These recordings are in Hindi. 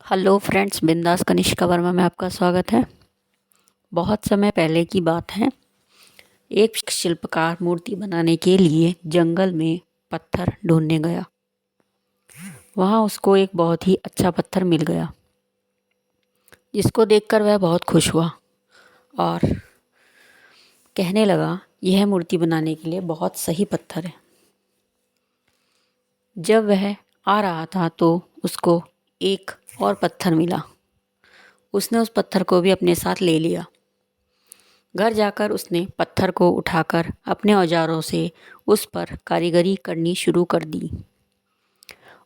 हेलो फ्रेंड्स, बिंदास कनिष्का वर्मा में आपका स्वागत है। बहुत समय पहले की बात है। एक शिल्पकार मूर्ति बनाने के लिए जंगल में पत्थर ढूंढने गया। वहाँ उसको एक बहुत ही अच्छा पत्थर मिल गया, जिसको देखकर वह बहुत खुश हुआ और कहने लगा, यह मूर्ति बनाने के लिए बहुत सही पत्थर है। जब वह आ रहा था तो उसको एक और पत्थर मिला। उसने उस पत्थर को भी अपने साथ ले लिया। घर जाकर उसने पत्थर को उठाकर अपने औजारों से उस पर कारीगरी करनी शुरू कर दी।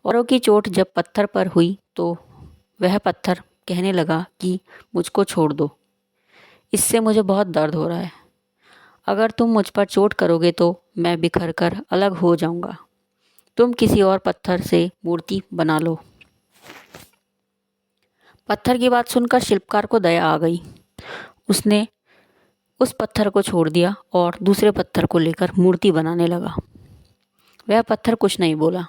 औरों की चोट जब पत्थर पर हुई तो वह पत्थर कहने लगा कि मुझको छोड़ दो, इससे मुझे बहुत दर्द हो रहा है। अगर तुम मुझ पर चोट करोगे तो मैं बिखर कर अलग हो जाऊंगा। तुम किसी और पत्थर से मूर्ति बना लो। पत्थर की बात सुनकर शिल्पकार को दया आ गई। उसने उस पत्थर को छोड़ दिया और दूसरे पत्थर को लेकर मूर्ति बनाने लगा। वह पत्थर कुछ नहीं बोला।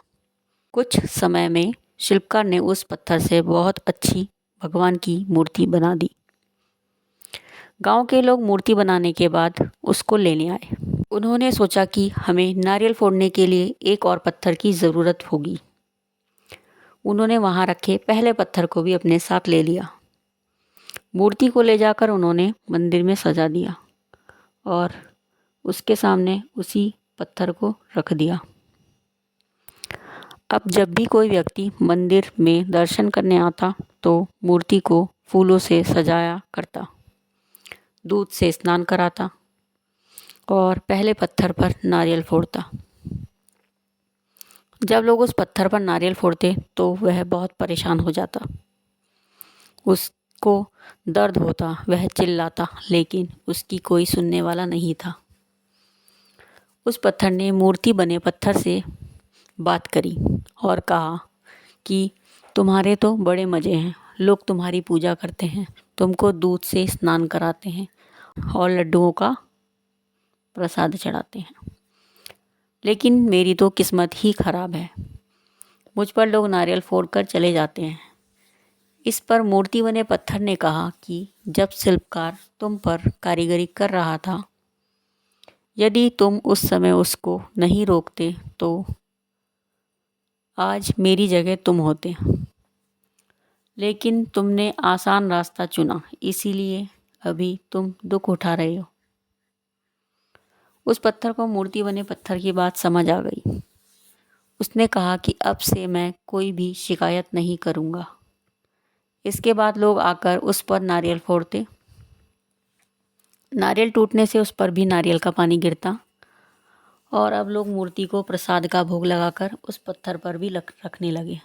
कुछ समय में शिल्पकार ने उस पत्थर से बहुत अच्छी भगवान की मूर्ति बना दी। गांव के लोग मूर्ति बनाने के बाद उसको लेने आए। उन्होंने सोचा कि हमें नारियल फोड़ने के लिए एक और पत्थर की ज़रूरत होगी। उन्होंने वहाँ रखे पहले पत्थर को भी अपने साथ ले लिया। मूर्ति को ले जाकर उन्होंने मंदिर में सजा दिया और उसके सामने उसी पत्थर को रख दिया। अब जब भी कोई व्यक्ति मंदिर में दर्शन करने आता तो मूर्ति को फूलों से सजाया करता, दूध से स्नान कराता और पहले पत्थर पर नारियल फोड़ता। जब लोग उस पत्थर पर नारियल फोड़ते तो वह बहुत परेशान हो जाता। उसको दर्द होता, वह चिल्लाता, लेकिन उसकी कोई सुनने वाला नहीं था। उस पत्थर ने मूर्ति बने पत्थर से बात करी और कहा कि तुम्हारे तो बड़े मज़े हैं, लोग तुम्हारी पूजा करते हैं, तुमको दूध से स्नान कराते हैं और लड्डुओं का प्रसाद चढ़ाते हैं, लेकिन मेरी तो किस्मत ही खराब है। मुझ पर लोग नारियल फोड़कर चले जाते हैं। इस पर मूर्ति बने पत्थर ने कहा कि जब शिल्पकार तुम पर कारीगरी कर रहा था, यदि तुम उस समय उसको नहीं रोकते तो आज मेरी जगह तुम होते, लेकिन तुमने आसान रास्ता चुना, इसीलिए अभी तुम दुख उठा रहे हो। उस पत्थर को मूर्ति बने पत्थर की बात समझ आ गई। उसने कहा कि अब से मैं कोई भी शिकायत नहीं करूँगा। इसके बाद लोग आकर उस पर नारियल फोड़ते। नारियल टूटने से उस पर भी नारियल का पानी गिरता और अब लोग मूर्ति को प्रसाद का भोग लगाकर उस पत्थर पर भी रखने लगे।